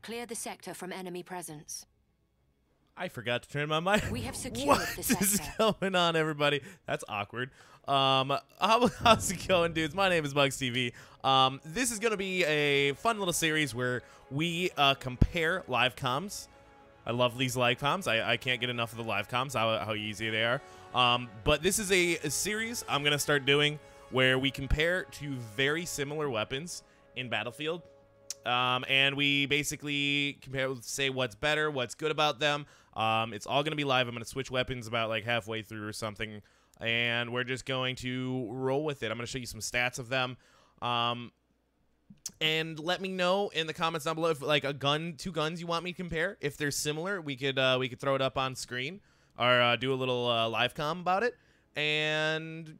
Clear the sector from enemy presence. I forgot to turn my mic. We have secured the sector. What is going on, everybody? That's awkward. How's it going, dudes? My name is MugsTV. This is going to be a fun little series where we compare live comms. I love these live comms. I can't get enough of the live comms, how easy they are. But this is a series I'm going to start doing where we compare two very similar weapons in Battlefield. And we basically compare, say what's better, what's good about them. It's all going to be live. I'm going to switch weapons about like halfway through or something. And we're just going to roll with it. I'm going to show you some stats of them. And let me know in the comments down below if like two guns you want me to compare. If they're similar, we could throw it up on screen or do a little live comm about it. And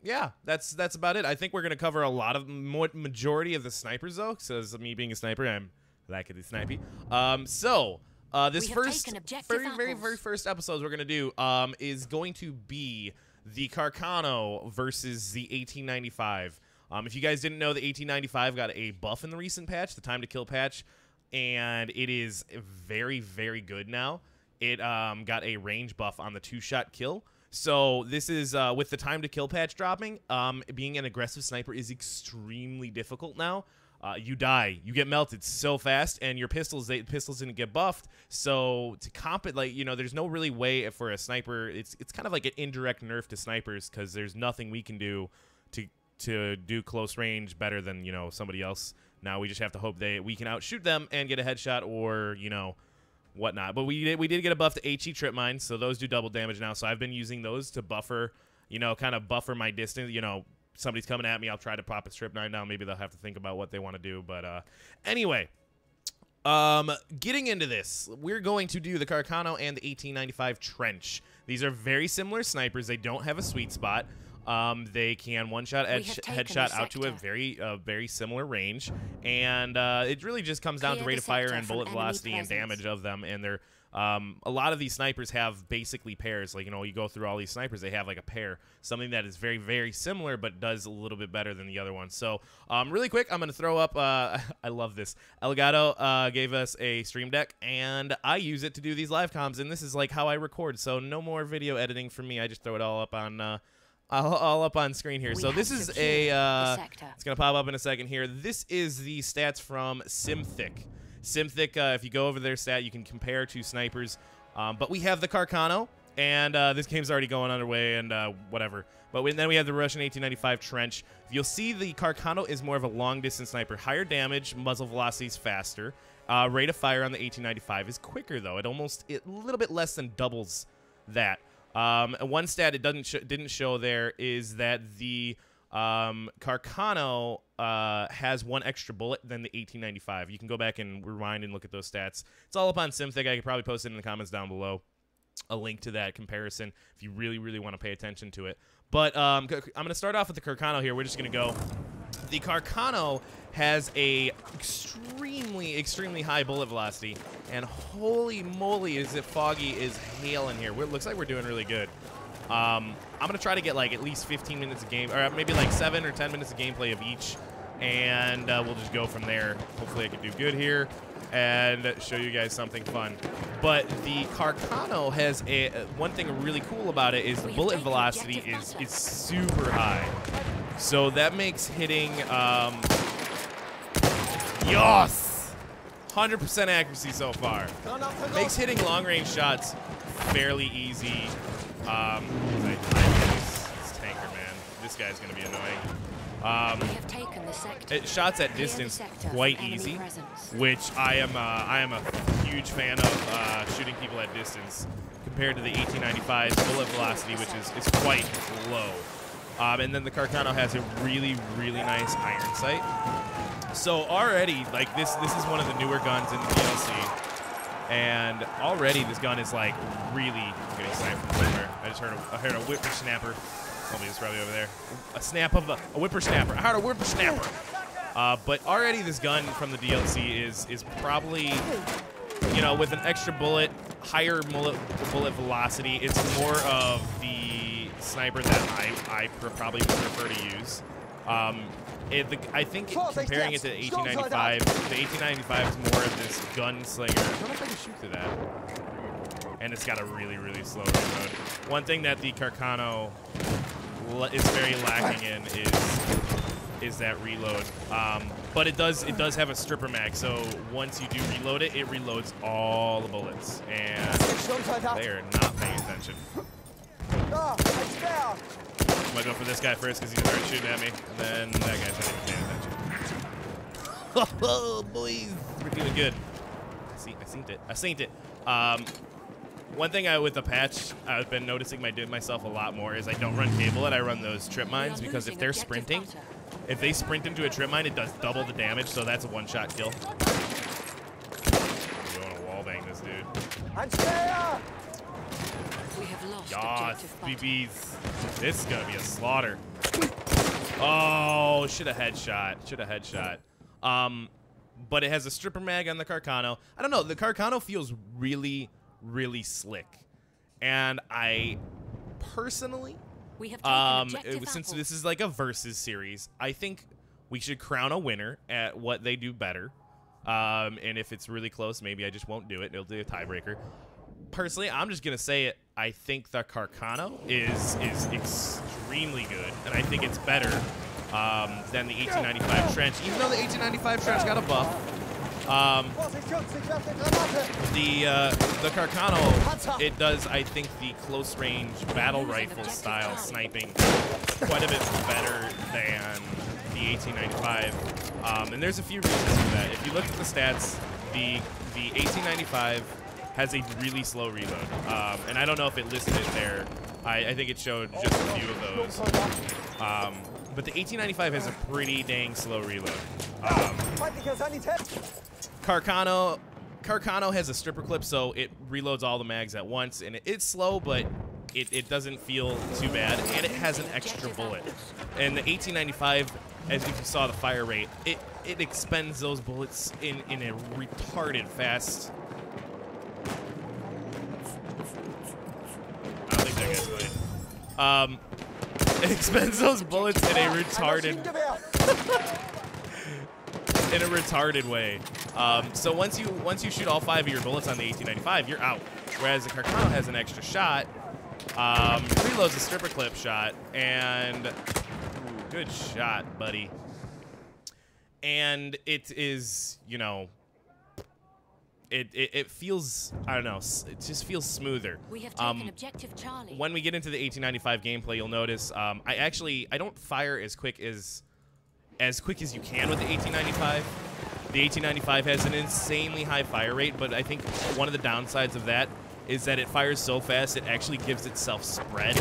yeah, that's about it. I think we're gonna cover a lot of majority of the snipers though, because me being a sniper, I'm like the snipey. This very first episode we're gonna do is going to be the CARCANO versus the 1895. If you guys didn't know, the 1895 got a buff in the recent patch, the time to kill patch, and it is very, very good now. It got a range buff on the 2-shot kill. So this is, with the time to kill patch dropping, being an aggressive sniper is extremely difficult now. You die, you get melted so fast, and your pistols didn't get buffed. So to comp it, like, you know, there's no really way for a sniper. It's kind of like an indirect nerf to snipers because there's nothing we can do to do close range better than, you know, somebody else. Now we just have to hope we can outshoot them and get a headshot or, you know, whatnot. But we did get a buff to HE trip mines, so those do double damage now. So I've been using those to buffer, you know, kind of buffer my distance. You know, somebody's coming at me, I'll try to pop a strip mine down. Maybe they'll have to think about what they want to do. But anyway, getting into this, we're going to do the CARCANO and the 1895 trench. These are very similar snipers. They don't have a sweet spot. They can one-shot headshot out to a very similar range, and it really just comes down to rate of fire and bullet velocity and damage of them. And they're a lot of these snipers have basically pairs. Like, you know, you go through all these snipers, they have like a pair, something that is very, very similar but does a little bit better than the other one. So really quick, I'm gonna throw up. I love this. ELGATO gave us a stream deck, and I use it to do these live comms. And this is like how I record. So no more video editing from me. I just throw it all up on. All up on screen here. So this is it's gonna pop up in a second here. This is the stats from Symthic. Symthic, if you go over their stat, you can compare two snipers. But we have the CARCANO, and this game's already going underway, and whatever. But then we have the Russian 1895 trench. You'll see the CARCANO is more of a long-distance sniper. Higher damage, muzzle velocity is faster. Rate of fire on the 1895 is quicker, though. It a little bit less than doubles that. One stat it didn't show there is that the CARCANO has one extra bullet than the 1895. You can go back and rewind and look at those stats. It's all up on Symthic. I could probably post it in the comments down below, a link to that comparison if you really, really want to pay attention to it. But I'm going to start off with the CARCANO here. We're just going to go. The CARCANO has a extremely high bullet velocity, and holy moly, is it foggy as hail in here. Looks like we're doing really good. I'm gonna try to get like at least 15 minutes of game, or maybe like 7 or 10 minutes of gameplay of each, and we'll just go from there. Hopefully I can do good here and show you guys something fun. But the CARCANO has one thing really cool about it is the bullet velocity is super high. So that makes hitting, yes! 100% accuracy so far. Makes hitting long-range shots fairly easy. This tanker, man. This guy's going to be annoying. Shots at distance quite easy, which I am a huge fan of shooting people at distance compared to the 1895 bullet velocity, which is quite low. And then the CARCANO has a really nice iron sight. So already, like this is one of the newer guns in the DLC, and already this gun is like really getting sniped from somewhere. I heard a whippersnapper. Tell me it's probably over there. A whippersnapper. I heard a whippersnapper. But already this gun from the DLC is probably, you know, with an extra bullet, higher bullet velocity. It's more of the sniper that I probably would prefer to use. I think comparing it to the 1895, the 1895 is more of this gunslinger. I don't know if I can shoot through that. And it's got a really, really slow reload. One thing that the Carcano is very lacking in is that reload. But it does have a stripper mag, so once you do reload it, it reloads all the bullets, and they are not paying attention. I'm gonna go for this guy first because he's gonna start shooting at me, and then that guy's not even paying attention. Oh, boys, we're doing good. I seen it. One thing with the patch I've been noticing myself a lot more is I don't run cable and I run those trip mines, because if they're sprinting, if they sprint into a trip mine, it does double the damage, so that's a one-shot kill. I'm going to wallbang this dude. We have lost Yas, BBs. This is going to be a slaughter. Oh, should have headshot. But it has a stripper mag on the Carcano. I don't know, the Carcano feels really, really slick. And I personally, we have since this is like a versus series, I think we should crown a winner at what they do better. And if it's really close, maybe I just won't do it. It'll be a tiebreaker. Personally, I'm just gonna say it. I think the Carcano is extremely good, and I think it's better than the 1895 trench. Even though the 1895 trench got a buff, the Carcano, it does, I think, the close range battle rifle style sniping quite a bit better than the 1895. And there's a few reasons for that. If you look at the stats, the 1895 has a really slow reload, and I don't know if it listed it there. I think it showed just a few of those. But the 1895 has a pretty dang slow reload. Carcano has a stripper clip, so it reloads all the mags at once, and it's slow, but it doesn't feel too bad, and it has an extra bullet. And the 1895, as you saw the fire rate, it expends those bullets in a retarded fast. I don't think that guy's playing. It expends those bullets in a retarded way. So once you shoot all 5 of your bullets on the 1895, you're out. Whereas the Carcano has an extra shot, reloads a stripper clip shot, and ooh, good shot, buddy. And it is, you know, it feels, I don't know, it just feels smoother. We have taken objective Charlie. When we get into the 1895 gameplay, you'll notice I don't fire as quick as you can with the 1895. The 1895 has an insanely high fire rate, but I think one of the downsides of that is that it fires so fast it actually gives itself spread.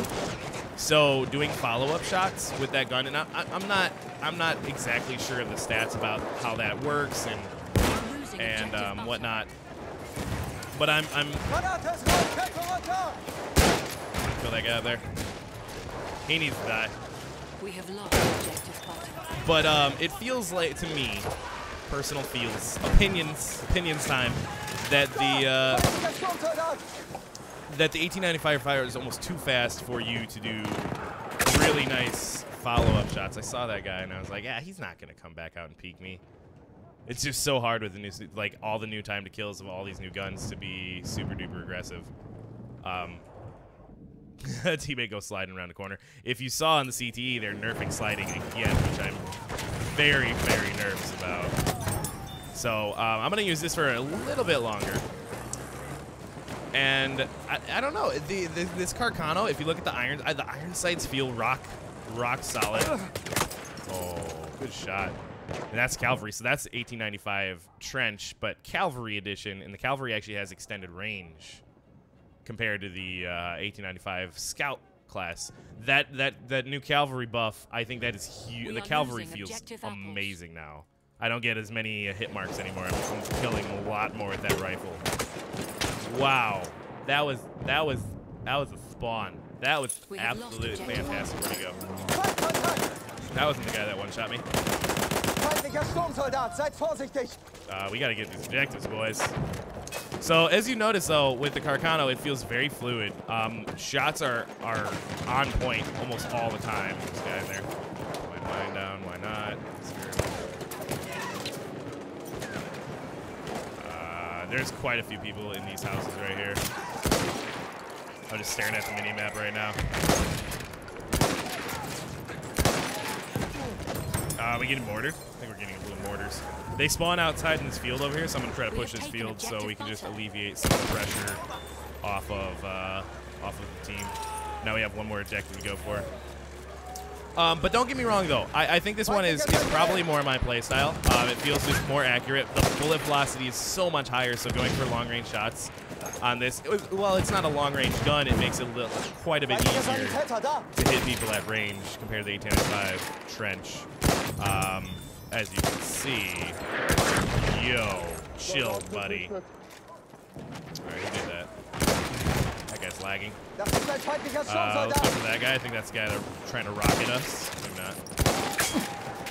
So doing follow-up shots with that gun, and I'm not exactly sure of the stats about how that works and whatnot. But I'm kill that guy out there. He needs to die. We have lost objective button. But it feels like, to me, personal feels, opinions time, that the 1895 fire is almost too fast for you to do really nice follow-up shots. I saw that guy and I was like, yeah, he's not gonna come back out and peek me. It's just so hard with the new, like, all the new time to kills of all these new guns to be super duper aggressive. Teammate goes sliding around the corner. If you saw on the CTE, they're nerfing sliding again, which I'm very, very nervous about. So I'm gonna use this for a little bit longer. And I don't know, this Carcano, if you look at the iron sights feel rock solid. Oh, good shot. And that's Cavalry, so that's 1895 Trench, but Cavalry Edition, and the Cavalry actually has extended range compared to the 1895 Scout class. That new Cavalry buff, I think that is huge. The Cavalry feels amazing now. I don't get as many hit marks anymore. I'm killing a lot more with that rifle. Wow, that was a spawn. That was absolutely fantastic. Where'd he go? That wasn't the guy that one-shot me. We gotta get these objectives, boys. So as you notice, though, with the Carcano, it feels very fluid. Shots are on point almost all the time. This guy in there. Put my mine down. there's quite a few people in these houses right here. I'm just staring at the mini-map right now. We getting mortared? I think we're getting a little mortars. They spawn outside in this field over here, so I'm going to try to push this field so we can just alleviate some of the pressure off of the team. Now we have one more objective to go for. But don't get me wrong, though. I think this one is probably more my playstyle. It feels just more accurate. The bullet velocity is so much higher, so going for long-range shots on this, well, it's not a long-range gun. It makes it quite a bit easier to hit people at range compared to the 1895 trench. As you can see, yo, chill, buddy. All right, he did that. That guy's lagging. Let's go for that guy. I think that's the guy that's trying to rocket us. Maybe not.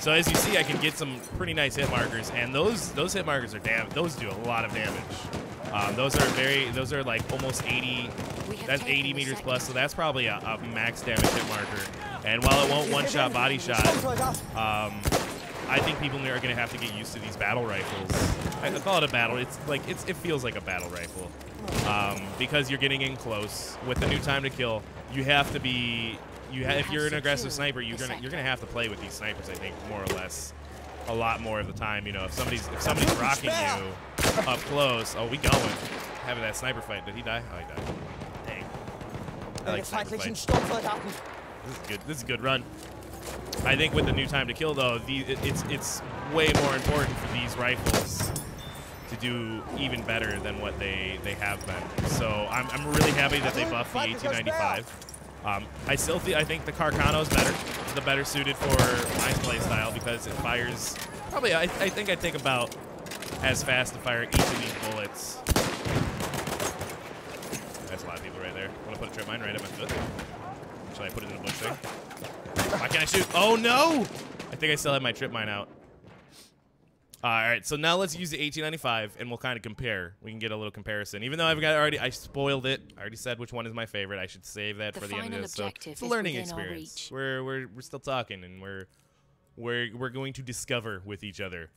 So as you see, I can get some pretty nice hit markers, and those hit markers are those do a lot of damage. Those are like almost 80. That's 80 meters plus, so that's probably a max damage hit marker. And while it won't one-shot body shot, I think people are going to have to get used to these battle rifles. I call it a battle. It's like it feels like a battle rifle because you're getting in close with the new time to kill. You have to be. If you're an aggressive sniper, you're gonna have to play with these snipers. I think more or less, a lot more of the time. You know, if somebody's rocking you up close, oh, we going. Having that sniper fight. Did he die? Oh, he died. Dang. I like sniper fights. This is good. This is a good run. I think with the new time to kill, though, it's way more important for these rifles to do even better than what they have been. So I'm really happy that they buffed the 1895. I think the CARCANO is better. It's the better suited for my play style because it fires probably. I think I take about as fast to fire each of these bullets. That's a lot of people right there. I want to put a trip mine right at my foot. Should I put it in the bush there? Why can't I shoot? Oh no! I think I still have my trip mine out. All right, so now let's use the 1895 and we'll kind of compare. We can get a little comparison. Even though I spoiled it. I already said which one is my favorite. I should save that for the end of this. So it's a learning experience. We're still talking and we're going to discover with each other.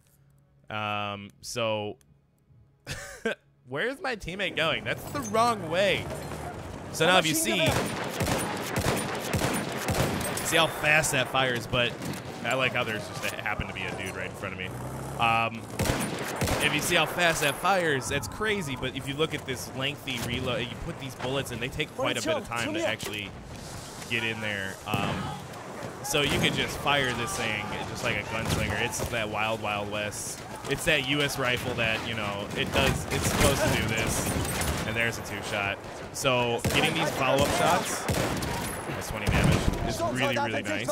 So where's my teammate going? That's the wrong way. So now if you see how fast that fires, but I like how there's just happened to be a dude right in front of me. If you see how fast that fires, that's crazy. But if you look at this lengthy reload, you put these bullets in, they take quite a bit of time to actually get in there. So you could just fire this thing just like a gunslinger. It's that wild, wild west. It's that U.S. rifle that, you know, it's supposed to do this. And there's a two-shot. So getting these follow-up shots, that's 20 damage, is really, really nice.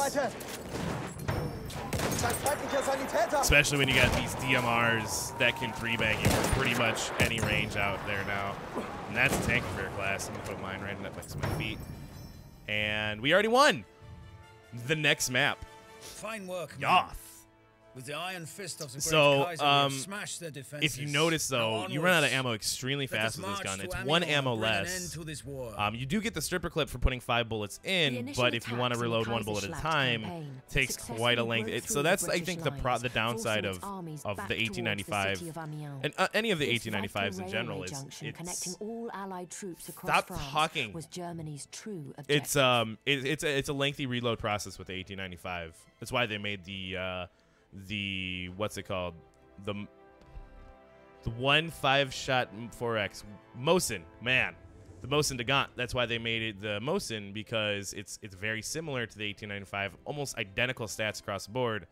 Especially when you got these DMRs that can three-bang you from pretty much any range out there now. And that's a tank warfare class. I'm going to put mine right next to my feet. And we already won the next map. Fine work, Yoth. With the iron fist of the So, Great Kaiser, smashed their defenses. if you notice, though, you run out of ammo extremely fast with this gun. It's one ammo less. You do get the stripper clip for putting 5 bullets in, but if you want to reload 1 bullet at a time, it takes quite a length. So that's, I think, the downside of the 1895 and any of the 1895s in general. Stop talking. It's a lengthy reload process with the 1895. That's why they made the what's it called, the 1 5-shot 4x Mosin, man, the Mosin Dagant. That's why they made it the Mosin, because it's very similar to the 1895, almost identical stats across the board,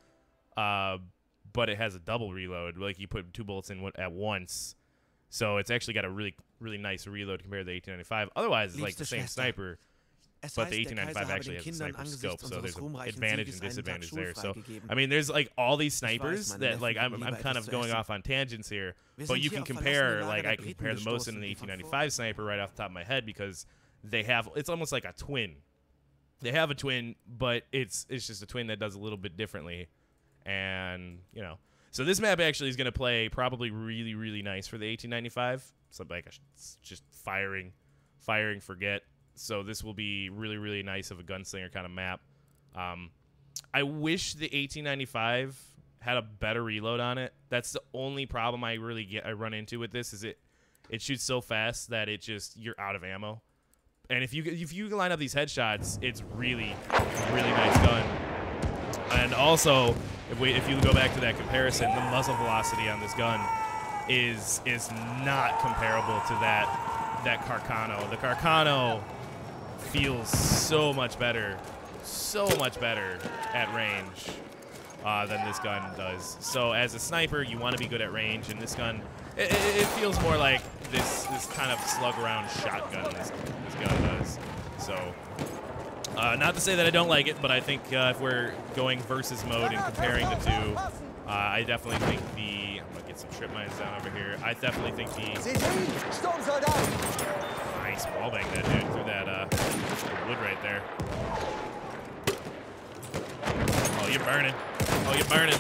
but it has a double reload. Like you put 2 bullets in at once, so it's actually got a really, really nice reload compared to the 1895. Otherwise, it's like the same sniper. But the 1895 actually has a sniper scope, so there's an advantage and disadvantage there. So, I mean, there's like all these snipers that, like, I'm kind of going off on tangents here, but you can compare, like, I can compare the Mosin and the 1895 sniper right off the top of my head because they have, it's almost like a twin. They have a twin, but it's just a twin that does a little bit differently, and, you know. So this map actually is going to play probably really, really nice for the 1895. So, like, just firing, forget. So this will be really, really nice of a gunslinger kind of map. I wish the 1895 had a better reload on it. That's the only problem I run into with this. Is it shoots so fast that you're out of ammo. And if you line up these headshots, it's really nice gun. And also, if you go back to that comparison, the muzzle velocity on this gun is not comparable to that CARCANO. The CARCANO feels so much better at range than this gun does. So as a sniper, you want to be good at range, and this gun, it feels more like this kind of slug around shotgun this gun does. So not to say that I don't like it, but I think if we're going versus mode and comparing the two, I definitely think I'm gonna get some trip mines down over here. I definitely think nice wallbang that dude through that wood right there. Oh, you're burning. Oh, you're burning.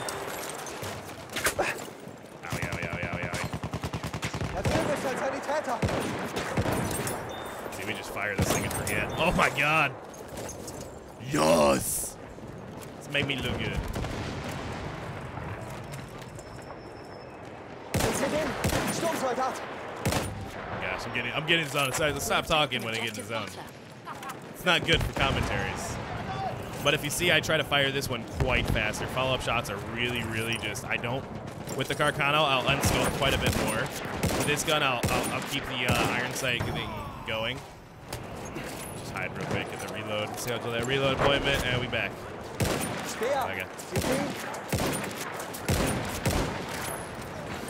Owie, owie, owie, owie, owie. See, we just fire this thing and forget. Oh my god. Yes! This made me look good. Gosh, I'm getting zone. Sorry, stop talking when I get in the zone. It's not good for commentaries. But if you see, I try to fire this one quite faster. Follow-up shots are really just. I don't. With the CARCANO, I'll unscope quite a bit more. With this gun, I'll keep the iron sight thing going. Just hide real quick, get the reload. See how to that reload appointment, and we back. Okay.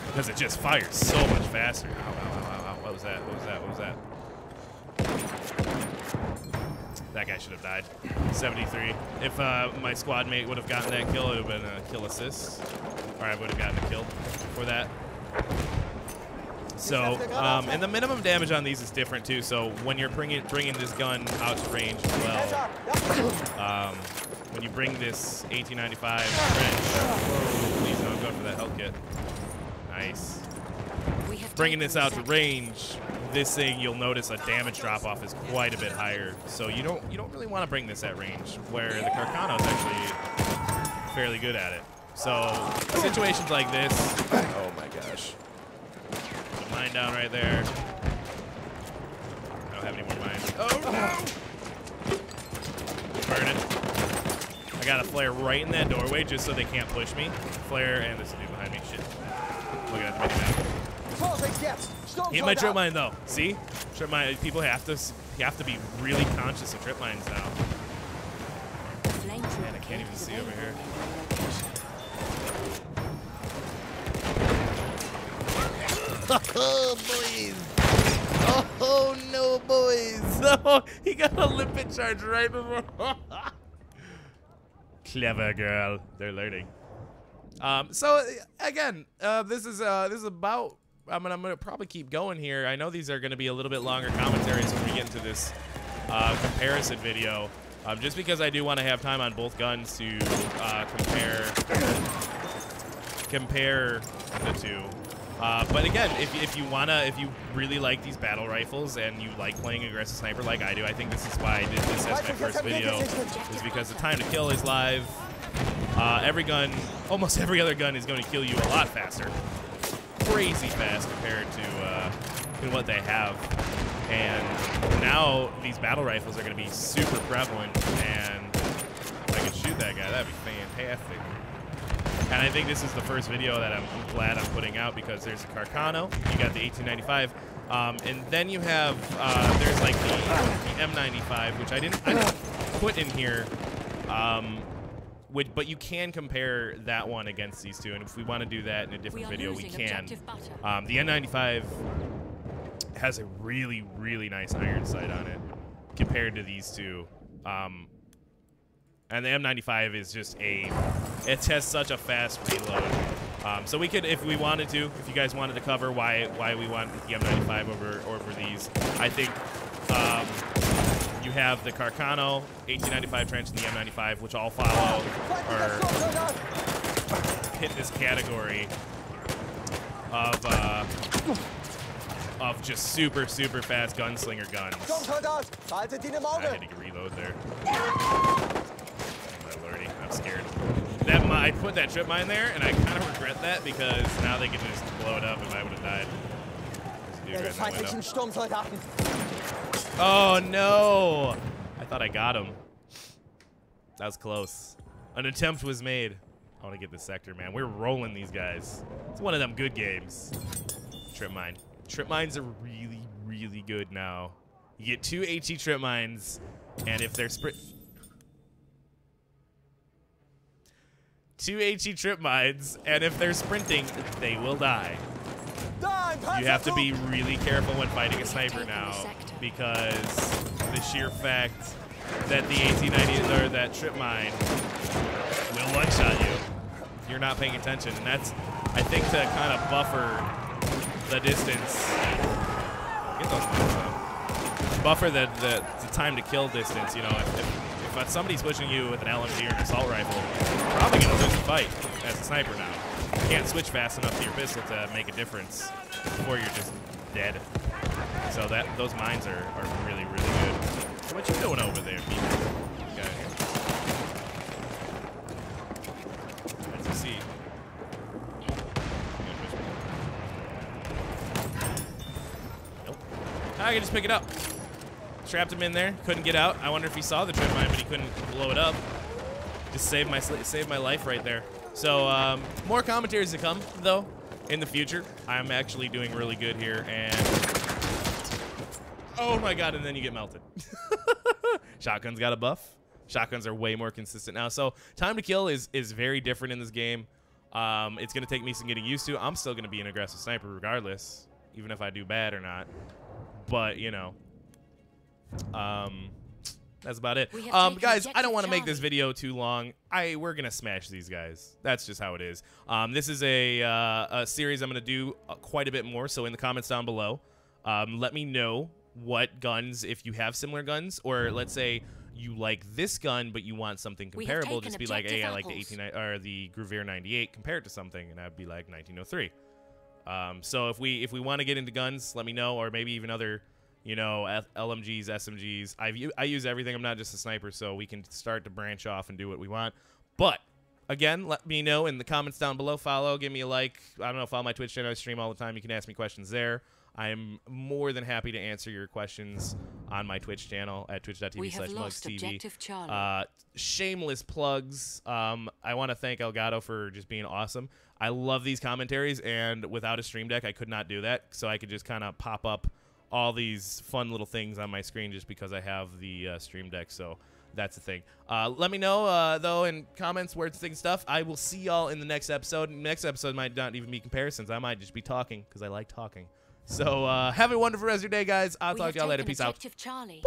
Because it just fires so much faster. Ow, ow, ow, ow, ow. What was that? What was that? What was that? That guy should have died. 73. If my squad mate would have gotten that kill, it would have been a kill assist. Or I would have gotten a kill for that. So, and the minimum damage on these is different too. So when you're bringing this gun out to range as well, when you bring this 1895 wrench, please don't go for that health kit. Nice. Bringing this out to range, this thing, you'll notice a damage drop off is quite a bit higher. So you don't really want to bring this at range, where the CARCANO is actually fairly good at it. So situations like this, oh my gosh. Put a mine down right there. I don't have any more mines. Oh no! Burn it. I got a flare right in that doorway just so they can't push me. Flare and this dude behind me. Shit. Look at that mini-map. Hit my trip mine though. See? Trip mine. People have to be really conscious of trip mines now. Man, I can't even see over here. Oh, boys. Oh, no, boys. No, he got a limpet charge right before. Clever girl. They're learning. So, again, this is about... I'm gonna probably keep going here. I know these are going to be a little bit longer commentaries when we get into this comparison video. Just because I do want to have time on both guns to compare the two. But again, if you really like these battle rifles and you like playing aggressive sniper like I do, I think this is why I did this as my first video, is because the time to kill is live. Every gun, almost every other gun, is going to kill you a lot faster, crazy fast compared to what they have. And now these battle rifles are going to be super prevalent, and if I could shoot that guy, that'd be fantastic. And I think this is the first video that I'm glad I'm putting out, because there's a CARCANO, you got the 1895, and then you have there's like the M95, which I didn't put in here, but you can compare that one against these two, and if we want to do that in a different video, we can. The N95 has a really nice iron sight on it compared to these two. And the M95 is just it has such a fast reload. So we could, if we wanted to, if you guys wanted to cover why we want the M95 over these, I think you have the CARCANO, 1895 trench, and the M95, which all follow or hit this category of just super fast gunslinger guns. I had to reload there. I'm scared. I put that trip mine there, and I kind of regret that, because now they can just blow it up if I would have died. dude right in that window. Sturmfeld hatten. Oh, no. I thought I got him. That was close. An attempt was made. I want to get this sector, man. We're rolling these guys. It's one of them good games. Trip mine. Trip mines are really, really good now. You get 2 HE trip mines, and if they're sprint... 2 HE trip mines, and if they're sprinting, they will die. You have to be really careful when fighting a sniper now, because the sheer fact that the 1890 or that trip mine will one-shot you if you're not paying attention, and that's, I think, to kind of buffer the distance. Get those mines up. Buffer the time to kill distance. You know, if somebody's pushing you with an LMG or an assault rifle, you're probably gonna lose the fight as a sniper now. You can't switch fast enough to your pistol to make a difference before you're just dead. So those mines are really, really good. So what you doing over there, people? Guy here. As you see. Nope. I can just pick it up. Trapped him in there. Couldn't get out. I wonder if he saw the trip mine, but he couldn't blow it up. Just saved my life right there. So more commentaries to come, though, in the future. I'm actually doing really good here, and oh my god, and then you get melted. Shotgun's got a buff. Shotguns are way more consistent now. So time to kill is very different in this game. It's going to take me some getting used to. I'm still going to be an aggressive sniper regardless, even if I do bad or not. But, you know, that's about it. Guys, I don't want to make this video too long. We're going to smash these guys. That's just how it is. This is a series I'm going to do quite a bit more. So in the comments down below, let me know what guns, if you have similar guns, or let's say you like this gun but you want something comparable, just be like, hey, I like the 18 or the Gruvier 98, compare it to something, and I'd be like 1903. So if we want to get into guns, let me know, or maybe even other, you know, LMGs, SMGs. I use everything. I'm not just a sniper, so we can start to branch off and do what we want. But again, let me know in the comments down below. Follow, give me a like. I don't know, follow my Twitch channel. I stream all the time. You can ask me questions there. I'm more than happy to answer your questions on my Twitch channel at twitch.tv/MugsTV. Shameless plugs. I want to thank Elgato for just being awesome. I love these commentaries, and without a stream deck, I could not do that. So I could just kind of pop up all these fun little things on my screen just because I have the stream deck. So that's the thing. Let me know, though, in comments where it's thinking stuff. I will see y'all in the next episode. Next episode might not even be comparisons. I might just be talking because I like talking. So have a wonderful rest of your day, guys. I'll talk to y'all later. Peace out. Boop.